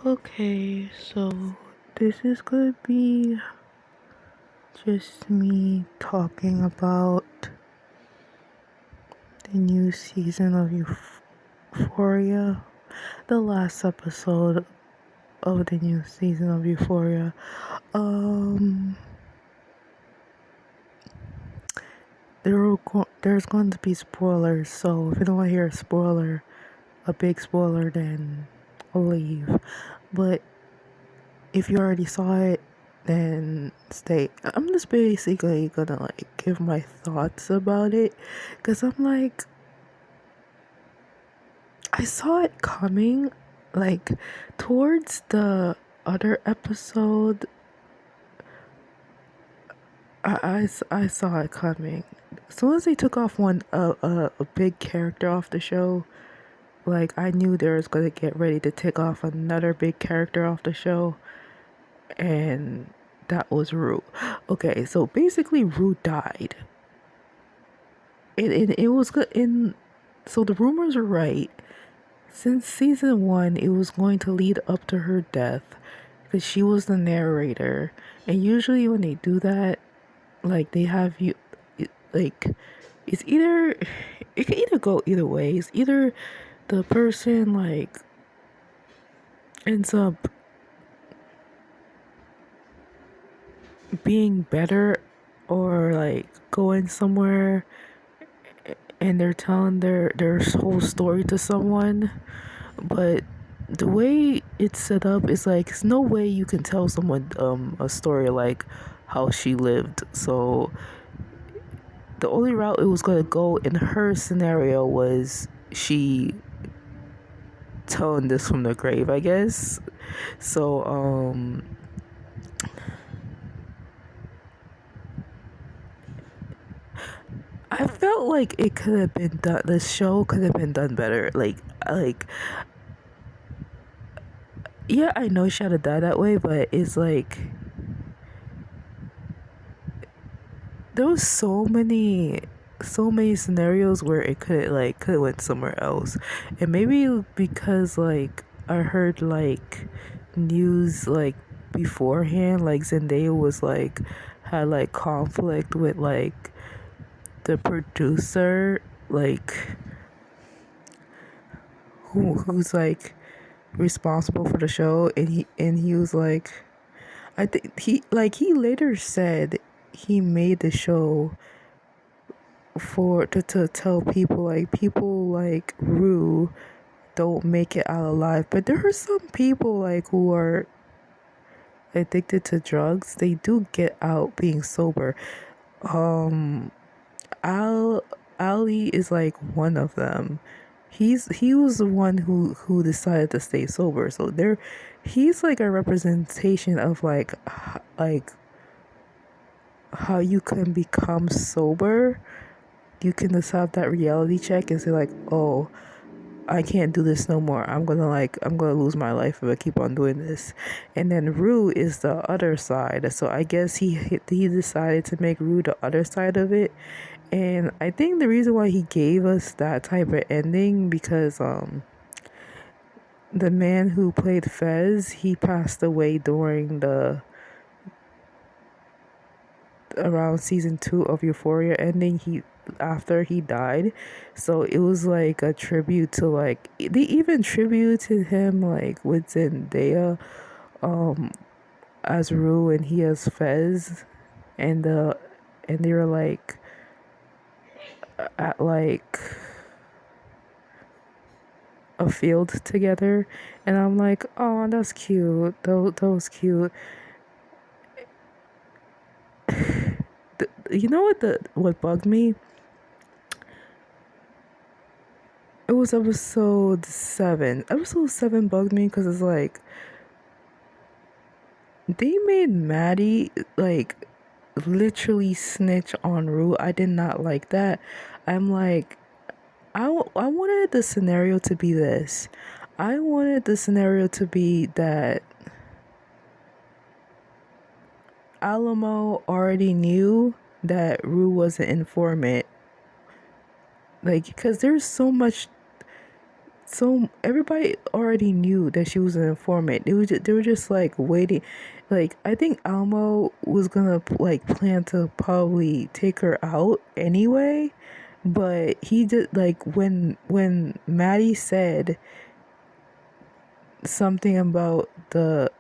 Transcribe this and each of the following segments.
Okay, so this is gonna be just me talking about the new season of Euphoria, the last episode of the new season of Euphoria. Um, there's going to be spoilers, so if you don't want to hear a big spoiler, then I'll leave. But if you already saw it, then stay. I'm just basically gonna give my thoughts about it, because I'm like, I saw it coming, like towards the other episode. I saw it coming. As soon as they took off a big character off the show, like I knew they was gonna get ready to take off another big character off the show, and that was Rue. Okay, so basically Rue died. It was good in, so the rumors are right. Since season 1, it was going to lead up to her death because she was the narrator. And usually when they do that, like they have you, like it's either, it can either go either ways. Either the person like ends up being better, or like going somewhere and they're telling their whole story to someone. But the way it's set up is like there's no way you can tell someone a story like how she lived. So the only route it was going to go in her scenario was she telling this from the grave, I guess. So I felt like it could have been done, the show could have been done better. Like yeah, I know she had to die that way, but it's like there was so many scenarios where it could have went somewhere else. And maybe because like I heard like news like beforehand, like Zendaya was like had like conflict with like the producer, like who's like responsible for the show. And he was like, I think he later said he made the show for to tell people, like people like Rue don't make it out alive. But there are some people like who are addicted to drugs, they do get out being sober. um Al Ali is like one of them. He was the one who decided to stay sober. So there, he's like a representation of like how you can become sober. You can just have that reality check and say like, oh, I can't do this no more. I'm gonna lose my life if I keep on doing this. And then Rue is the other side. So I guess he decided to make Rue the other side of it. And I think the reason why he gave us that type of ending because the man who played Fez, he passed away during the around season 2 of Euphoria ending. He after he died, so it was like a tribute to, like they even tributed him like with Zendaya as Rue and he as Fez. And they were like at like a field together, and I'm like, oh, that's cute. That was cute. You know what bugged me? It was episode 7. Episode 7 bugged me because it's like they made Maddie like literally snitch on Rue. I did not like that. I'm like, I wanted the scenario to be this. I wanted the scenario to be that Alamo already knew that Rue was an informant. Like, because there's so everybody already knew that she was an informant. They were just like waiting. Like I think Almo was gonna like plan to probably take her out anyway, but he did like when Maddie said something about the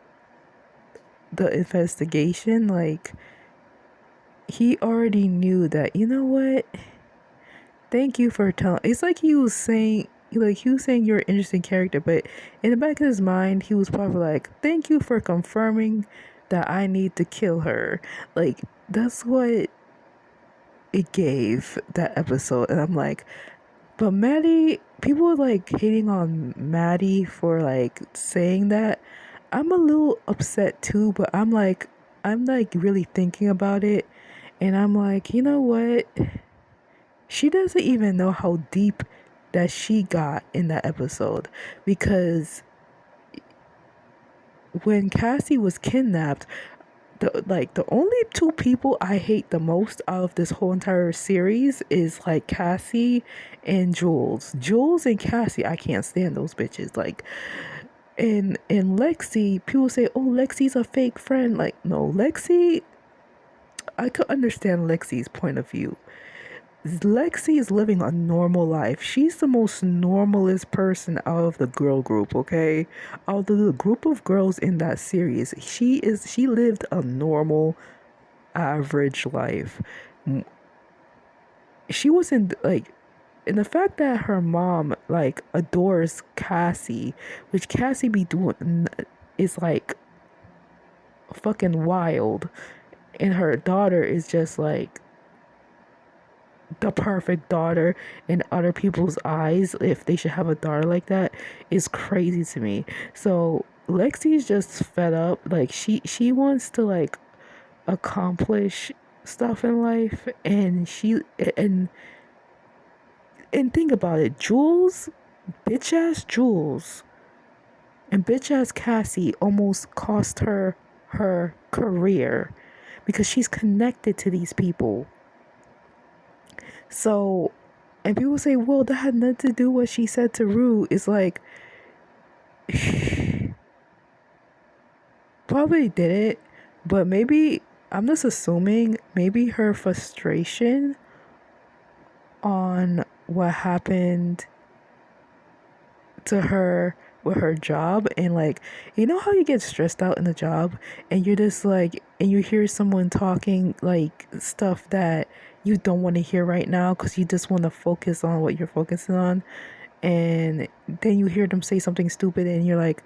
investigation, like he already knew that, you know what, thank you for telling. It's like he was saying you're an interesting character, but in the back of his mind he was probably like, thank you for confirming that I need to kill her. Like that's what it gave that episode. And I'm like, but Maddie, people are like hating on Maddie for like saying that. I'm a little upset too, but I'm like really thinking about it, and I'm like, you know what, she doesn't even know how deep that she got in that episode, because when Cassie was kidnapped, the only two people I hate the most out of this whole entire series is like Cassie and Jules. Jules and Cassie, I can't stand those bitches. Like, and Lexi, people say, "Oh, Lexi's a fake friend." Like, no, Lexi, I could understand Lexi's point of view. Lexi is living a normal life. She's the most normalest person out of the girl group, okay? Out of the group of girls in that series, she lived a normal average life. She wasn't like, and the fact that her mom like adores Cassie, which Cassie be doing is like fucking wild, and her daughter is just like the perfect daughter in other people's eyes, if they should have a daughter like that, is crazy to me. So Lexi's just fed up. Like she wants to like accomplish stuff in life, and and think about it. Jules, bitch ass Jules, and bitch ass Cassie almost cost her her career because she's connected to these people. So, and people say, well, that had nothing to do with what she said to Rue. It's like, probably did it, but maybe, I'm just assuming, maybe her frustration on what happened to her with her job, and like, you know how you get stressed out in the job and you're just like, and you hear someone talking like stuff that you don't want to hear right now because you just want to focus on what you're focusing on, and then you hear them say something stupid and you're like,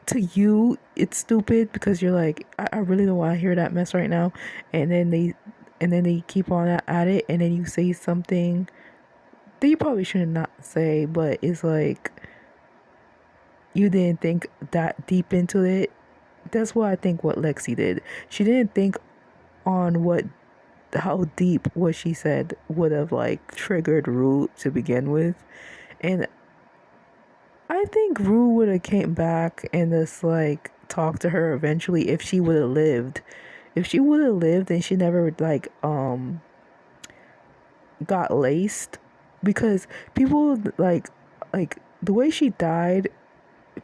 to you it's stupid because you're like, I really don't want to hear that mess right now, and then they keep on at it, and then you say something that you probably should not say, but it's like you didn't think that deep into it. That's what I think what Lexi did. She didn't think on what how deep what she said would have like triggered Rue to begin with. And I think Rue would have came back and just like talked to her eventually if she would have lived. If she would have lived and she never like got laced, because people like the way she died,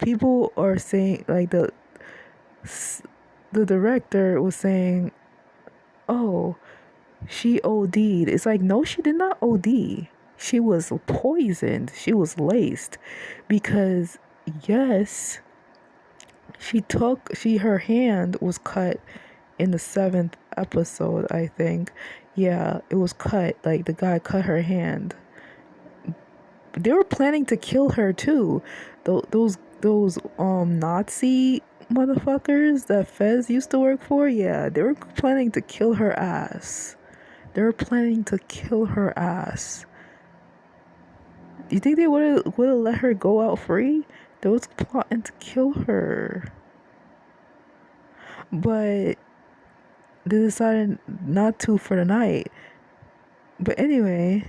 people are saying like the director was saying, "Oh, she OD'd." It's like, no, she did not OD. She was poisoned. She was laced, because yes, her hand was cut in the 7th episode, I think. Yeah, it was cut. Like the guy cut her hand. They were planning to kill her too. Those Nazi motherfuckers that Fez used to work for, yeah, they were planning to kill her ass. They were planning to kill her ass. Do you think they would have let her go out free? They was plotting to kill her, but they decided not to for the night. But anyway,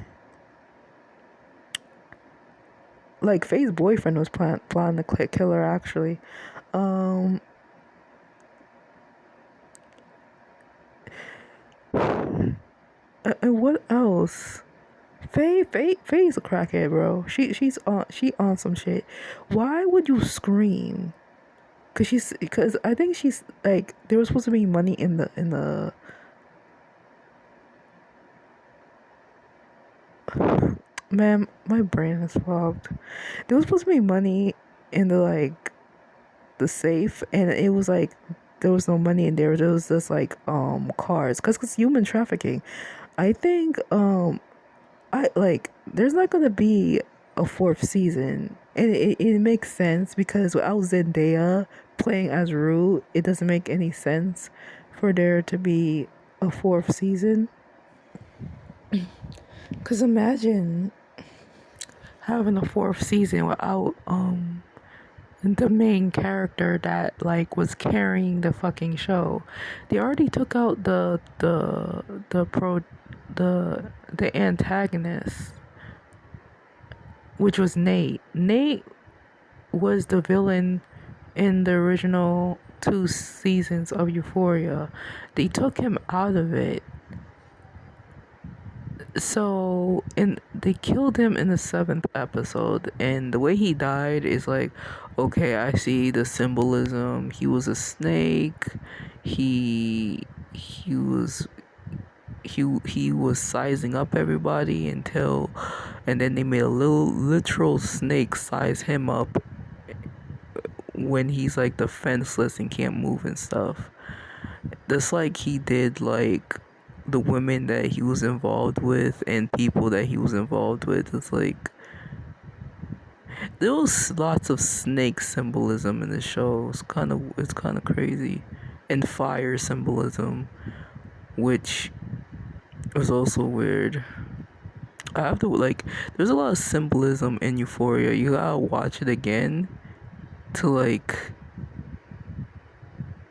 like Faye's boyfriend was planning to kill her actually. Um, and what else? Faye's a crackhead, bro. She on some shit. Why would you scream? Cause I think she's like there was supposed to be money in the. Man, my brain is fogged. There was supposed to be money in the like the safe, and it was like there was no money in there. There was just like cars, cause human trafficking. I think I like there's not gonna be a fourth season, and it makes sense because without Zendaya playing as Rue, it doesn't make any sense for there to be a fourth season. Cause imagine having a fourth season without the main character that like was carrying the fucking show. They already took out the antagonist, which was Nate. Nate was the villain in the original two seasons of Euphoria. They took him out of it. So, and they killed him in the seventh episode, and the way he died is like, okay, I see the symbolism. He was a snake. He was he was sizing up everybody until, and then they made a little literal snake size him up when he's like defenseless and can't move and stuff. Just like he did like the women that he was involved with and people that he was involved with. It's like there was lots of snake symbolism in the show. It's kind of crazy, and fire symbolism, which was also weird. I have to like. There's a lot of symbolism in Euphoria. You gotta watch it again to like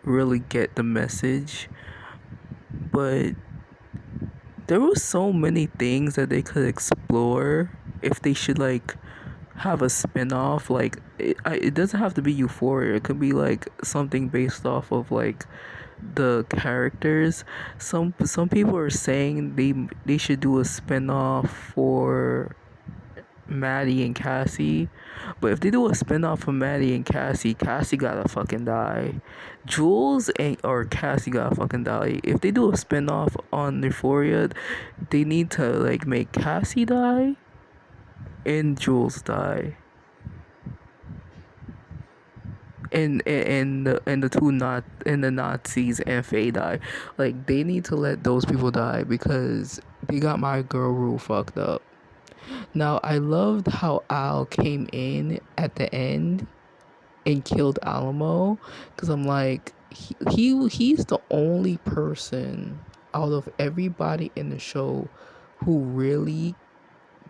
really get the message. But there were so many things that they could explore if they should like have a spin-off. Like it doesn't have to be Euphoria. It could be like something based off of like the characters. Some people are saying they should do a spin-off for Maddie and Cassie. But if they do a spin-off of Maddie and Cassie, Cassie gotta fucking die. Jules and or Cassie gotta fucking die. If they do a spin-off on Euphoria, they need to like make Cassie die and Jules die. And the two not and the Nazis and Faye die. Like they need to let those people die because they got my girl Rue fucked up. Now, I loved how Al came in at the end and killed Alamo because I'm like, he's the only person out of everybody in the show who really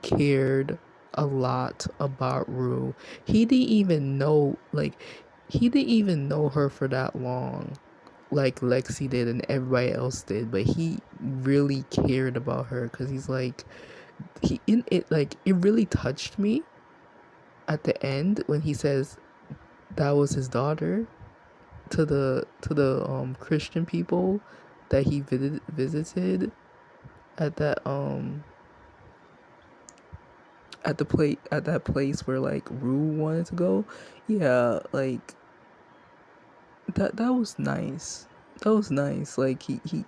cared a lot about Rue. He didn't even know, like, he didn't even know her for that long like Lexi did and everybody else did, but he really cared about her because he's like, he in it like it really touched me at the end when he says that was his daughter to the Christian people that he visited at that at that place where like Rue wanted to go. Yeah, like that was nice. That was nice. Like you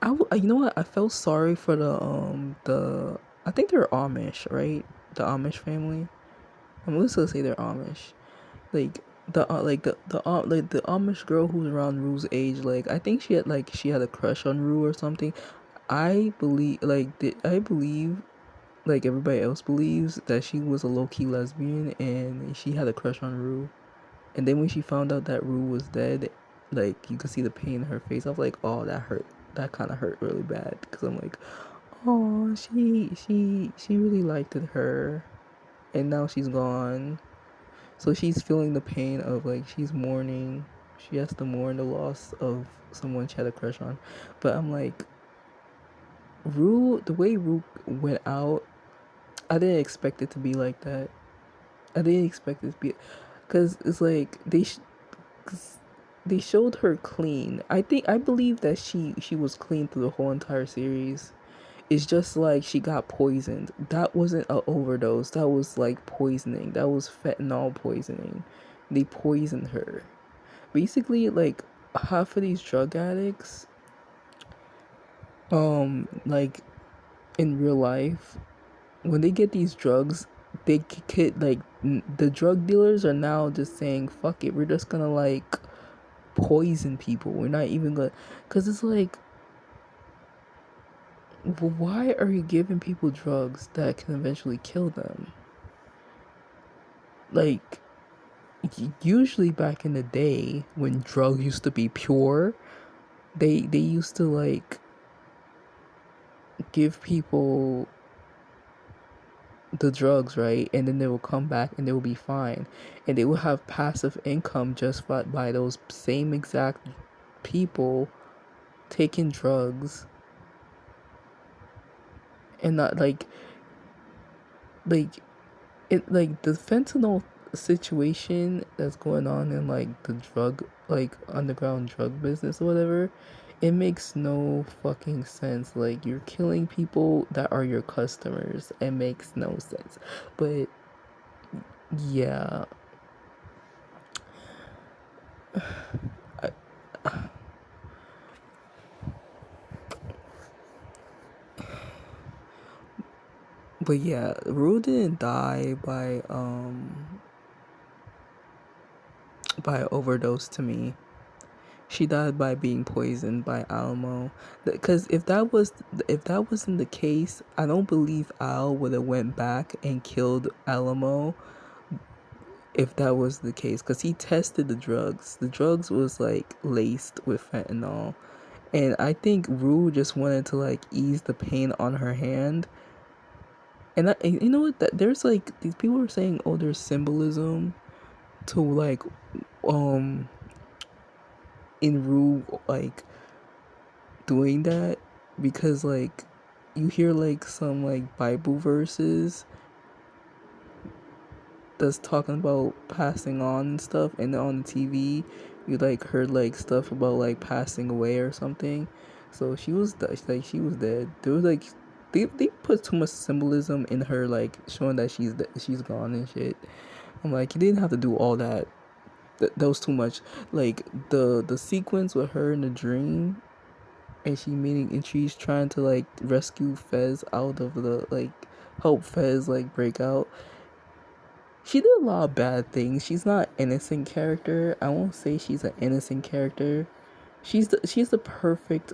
know what? I felt sorry for the I think they're Amish, right? The Amish family. I'm just gonna say they're Amish. Like the Amish girl who's around Rue's age. Like I think she had a crush on Rue or something. I believe like everybody else believes that she was a low key lesbian and she had a crush on Rue. And then when she found out that Rue was dead, like you could see the pain in her face. I was like, oh, that hurt. That kind of hurt really bad because I'm like, oh, she really liked her, and now she's gone. So she's feeling the pain of like she's mourning. She has to mourn the loss of someone she had a crush on. But I'm like, Rue, the way Rue went out, I didn't expect it to be like that. I didn't expect it to be, cause it's like they showed her clean. I believe that she was clean through the whole entire series. It's just like she got poisoned. That wasn't an overdose. That was like poisoning. That was fentanyl poisoning. They poisoned her. Basically, like half of these drug addicts, like in real life, when they get these drugs, they could like the drug dealers are now just saying, "Fuck it, we're just gonna like poison people. We're not even gonna," because it's like, well, why are you giving people drugs that can eventually kill them? Like, usually back in the day when drugs used to be pure, they used to like give people the drugs, right? And then they will come back and they will be fine. And they will have passive income just by those same exact people taking drugs and not like it like the fentanyl situation that's going on in like the drug like underground drug business or whatever. It makes no fucking sense. Like, you're killing people that are your customers. It makes no sense. But yeah, I, but yeah, Rue didn't die by overdose to me. She died by being poisoned by Alamo. Because if that wasn't the case, I don't believe Al would have went back and killed Alamo. If that was the case, because he tested the drugs. The drugs was like laced with fentanyl, and I think Rue just wanted to like ease the pain on her hand. And you know what? That there's like these people are saying, oh, there's symbolism to like um in Rue like doing that, because like you hear like some like Bible verses that's talking about passing on and stuff, and on the TV you like heard like stuff about like passing away or something. So like she was dead. There was like they put too much symbolism in her, like showing that she's gone and shit. I'm like, you didn't have to do all that. That was too much. Like the sequence with her in the dream, and she's trying to like rescue Fez out of the like help Fez like break out. She did a lot of bad things. She's not an innocent character. I won't say she's an innocent character. She's the perfect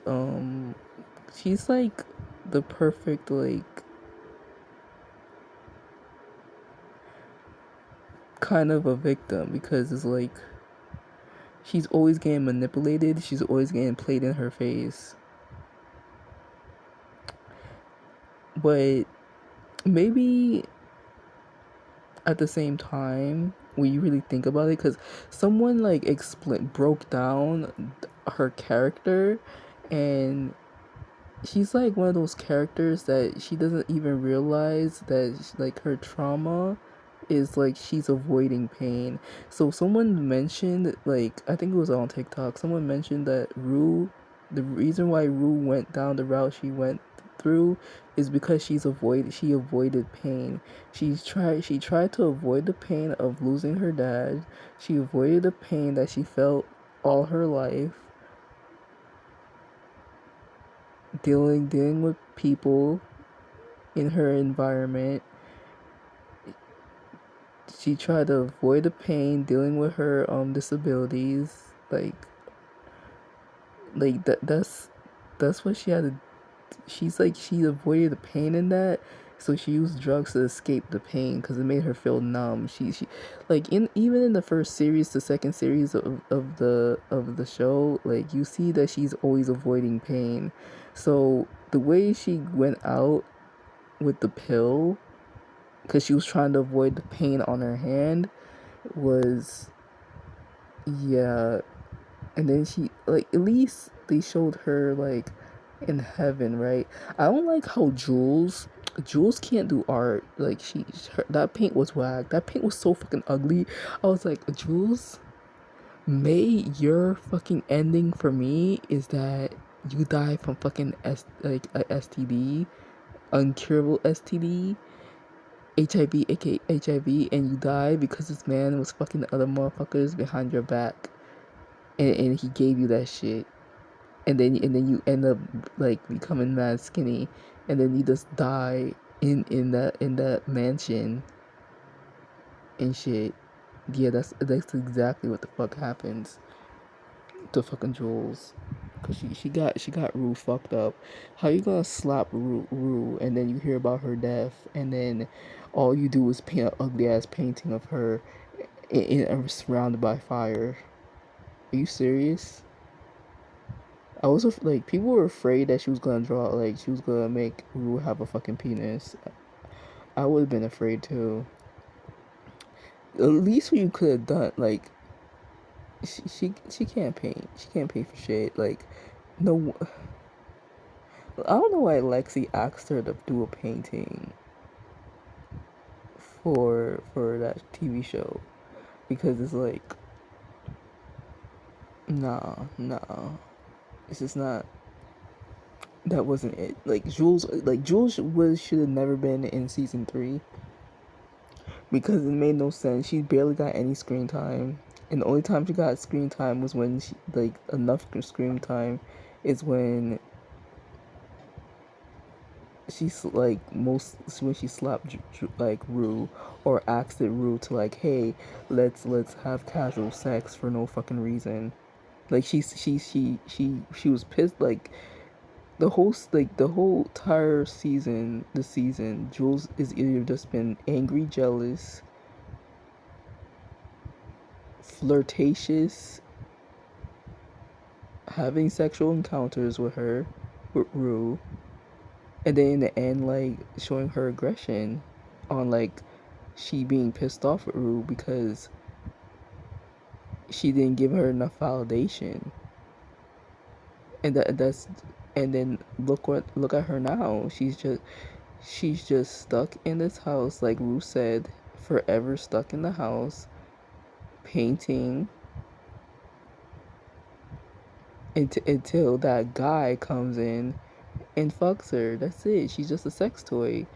she's like the perfect like kind of a victim, because it's like she's always getting manipulated. She's always getting played in her face. But maybe at the same time, when you really think about it, because someone like broke down her character, and she's like one of those characters that she doesn't even realize that like her trauma is like she's avoiding pain. So someone mentioned, like, I think it was on TikTok, someone mentioned that Rue, the reason why Rue went down the route she went through is because she avoided pain. She tried to avoid the pain of losing her dad. She avoided the pain that she felt all her life, dealing with people in her environment. She tried to avoid the pain dealing with her disabilities. Like that's what she had to. She's like, she avoided the pain in that, so she used drugs to escape the pain because it made her feel numb. She like, in even in the first series, the second series of the show, like, you see that she's always avoiding pain. So the way she went out with the pill, because she was trying to avoid the pain on her hand, was, yeah. And then she, like, at least they showed her like in heaven, right? I don't like how Jules can't do art. Like, that paint was whack. That paint was so fucking ugly. I was like, Jules, may your fucking ending for me is that you die from fucking like a STD. uncurable STD, HIV, aka HIV, and you die because this man was fucking the other motherfuckers behind your back, and he gave you that shit, and then you end up like becoming mad skinny, and then you just die in that mansion and shit. Yeah, that's exactly what the fuck happens to fucking Jules. Cause she got Rue fucked up. How you gonna slap Rue and then you hear about her death and then all you do is paint an ugly ass painting of her surrounded by fire? Are you serious? I was like, people were afraid that she was gonna draw, like she was gonna make Rue have a fucking penis. I would have been afraid too. At least what you could have done, like she can't paint. She can't paint for shit. Like no, I don't know why Lexi asked her to do a painting for that TV show, because it's like, nah, it's just not. That wasn't it. Jules should have never been in season 3, because it made no sense. She barely got any screen time, and the only time she got screen time was when she, like, enough screen time is when she's like most when she slapped like Rue, or asked it Rue to, like, hey, let's have casual sex for no fucking reason. Like she was pissed. Like the whole entire season, this season, Jules is either just been angry, jealous, flirtatious, having sexual encounters with her, with Rue, and then in the end, like, showing her aggression on, like, she being pissed off at Rue because she didn't give her enough validation. And that's and then look at her now. She's just stuck in this house, like Rue said, forever stuck in the house, painting until that guy comes in and fucks her. That's it. She's just a sex toy.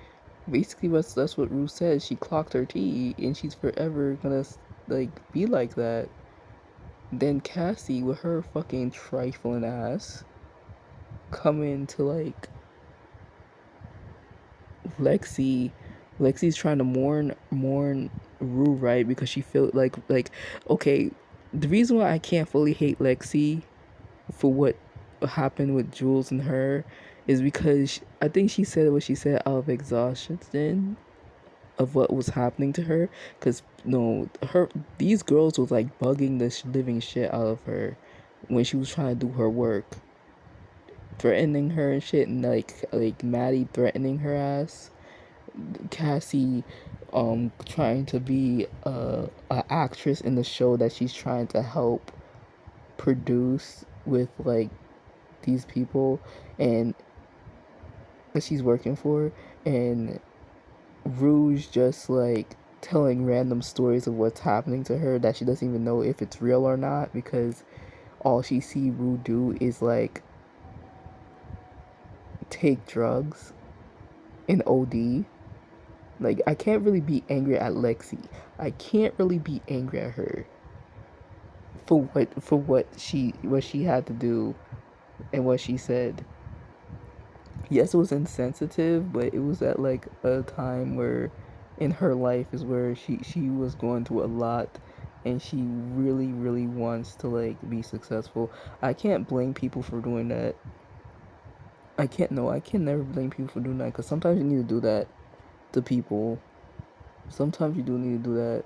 Basically, that's what Rue says. She clocked her T, and she's forever gonna, like, be like that. Then Cassie, with her fucking trifling ass, coming to, like, Lexi. Lexi's trying to mourn Rue, right? Because she feel like okay. The reason why I can't fully hate Lexi for what happened with Jules and her is because I think she said what she said out of exhaustion of what was happening to her. Because no, her these girls was like bugging the living shit out of her when she was trying to do her work, threatening her and shit, and like Maddie threatening her ass, Cassie trying to be a actress in the show that she's trying to help produce with, like, these people and that she's working for, and Rouge just, like, telling random stories of what's happening to her that she doesn't even know if it's real or not, because all she see Rue do is, like, take drugs and OD. Like, I can't really be angry at Lexi. I can't really be angry at her for what she had to do and what she said. Yes, it was insensitive, but it was at, like, a time where in her life is where she was going through a lot, and she really really wants to, like, be successful. I can't blame people for doing that. I can never blame people for doing that, because sometimes you need to do that to people. Sometimes you do need to do that,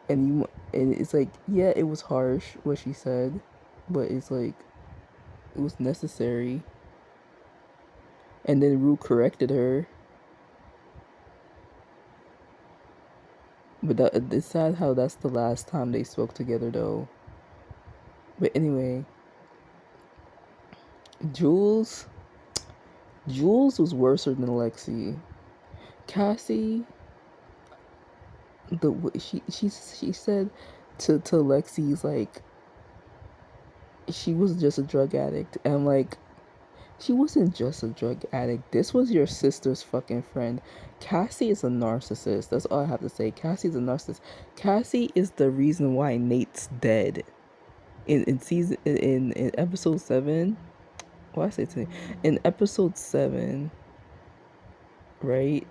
and it's like, yeah, it was harsh what she said, but it's like it was necessary. And then Rue corrected her, but it's sad how that's the last time they spoke together though. But anyway, Jules Jules was worse than Lexi. Cassie, she said to Lexi's, like, she was just a drug addict, and I'm like, She wasn't just a drug addict. This was your sister's fucking friend. Cassie is a narcissist. That's all I have to say. Cassie's a narcissist. Cassie is the reason why Nate's dead. In episode 7, what I say today? In episode 7, right?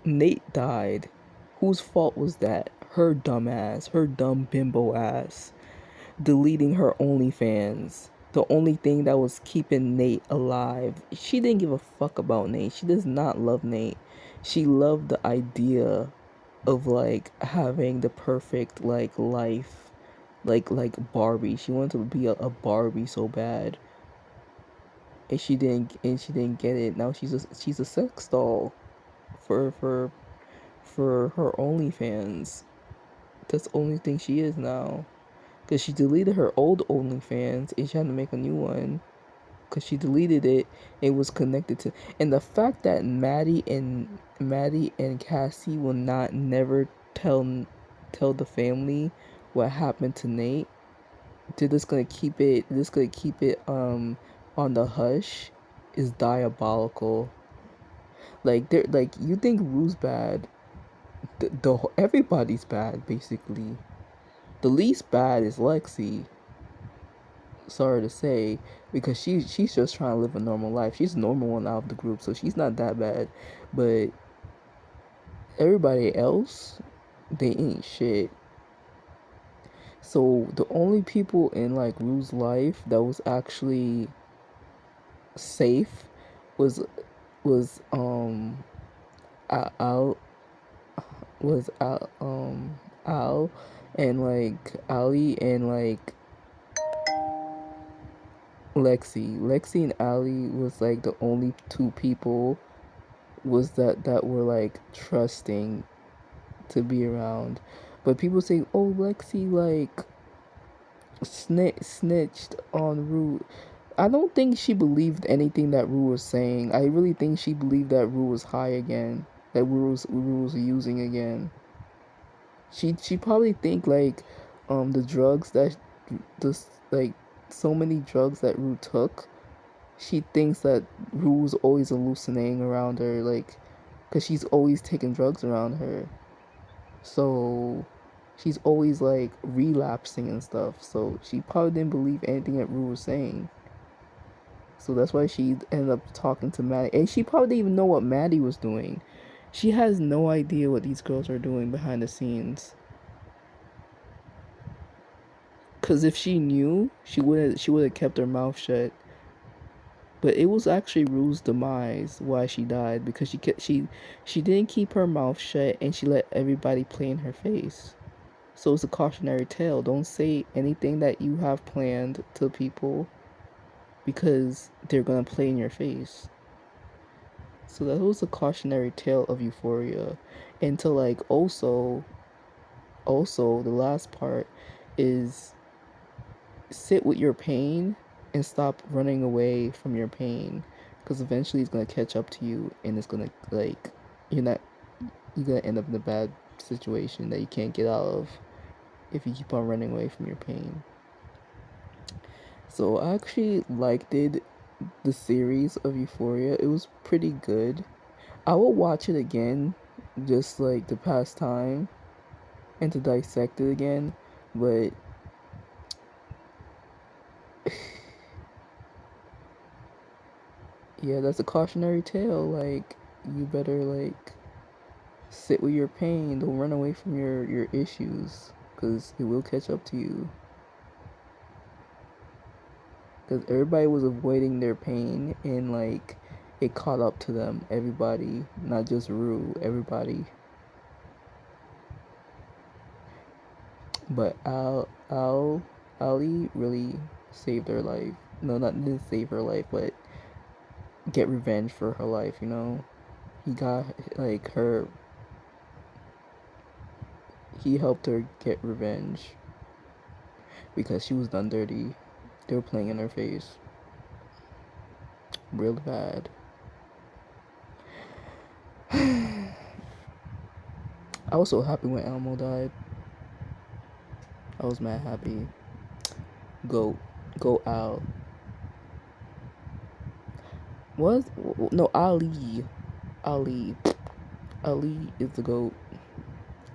Nate died. Whose fault was that? Her dumb ass. Her dumb bimbo ass. Deleting her OnlyFans. The only thing that was keeping Nate alive. She didn't give a fuck about Nate. She does not love Nate. She loved the idea of like having the perfect like life. Like Barbie. She wanted to be a Barbie so bad. And she didn't get it. Now she's a sex doll for her OnlyFans. That's the only thing she is now. Because she deleted her old OnlyFans and she had to make a new one. Because she deleted it, it was connected to. And the fact that Maddie and Cassie will not never tell the family what happened to Nate. They're just gonna keep it. On the hush, is diabolical. Like they're like, you think Rue's bad. Everybody's bad basically. The least bad is Lexi. Sorry to say, because she's just trying to live a normal life. She's the normal one out of the group, so she's not that bad. But everybody else, they ain't shit. So the only people in like Rue's life that was actually safe was was Al was Al and like Ali and like Lexi and Ali was like the only two people was that were like trusting to be around. But people say, oh, Lexi like snitched on Rue. I don't think she believed anything that Rue was saying. I really think she believed that Rue was high again, that Rue was using again. She probably think like the drugs that this like so many drugs that Rue took. She thinks that Rue's always hallucinating around her, like, because she's always taking drugs around her. So she's always like relapsing and stuff. So she probably didn't believe anything that Rue was saying. So that's why she ended up talking to Maddie. And she probably didn't even know what Maddie was doing. She has no idea what these girls are doing behind the scenes. Cause if she knew, she would have kept her mouth shut. But it was actually Rue's demise why she died, because she didn't keep her mouth shut and she let everybody play in her face. So it's a cautionary tale. Don't say anything that you have planned to people, because they're gonna play in your face. So that was a cautionary tale of Euphoria. And to like also the last part is sit with your pain and stop running away from your pain, because eventually it's gonna catch up to you and it's gonna like you're not you're gonna end up in a bad situation that you can't get out of if you keep on running away from your pain. So I actually liked it, the series of Euphoria. It was pretty good. I will watch it again just like to pass time and to dissect it again, but yeah, that's a cautionary tale. Like, you better like sit with your pain. Don't run away from your issues, because it will catch up to you. Because everybody was avoiding their pain and like it caught up to them. Everybody, not just Rue. Everybody. But Ali really saved her life. No, not didn't save her life, but get revenge for her life. You know, he got like her. He helped her get revenge because she was done dirty. They were playing in her face, real bad. I was so happy when Elmo died. I was mad happy. Go, go out. Was no Ali. Ali. Ali is the goat.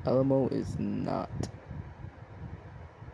Alamo is not.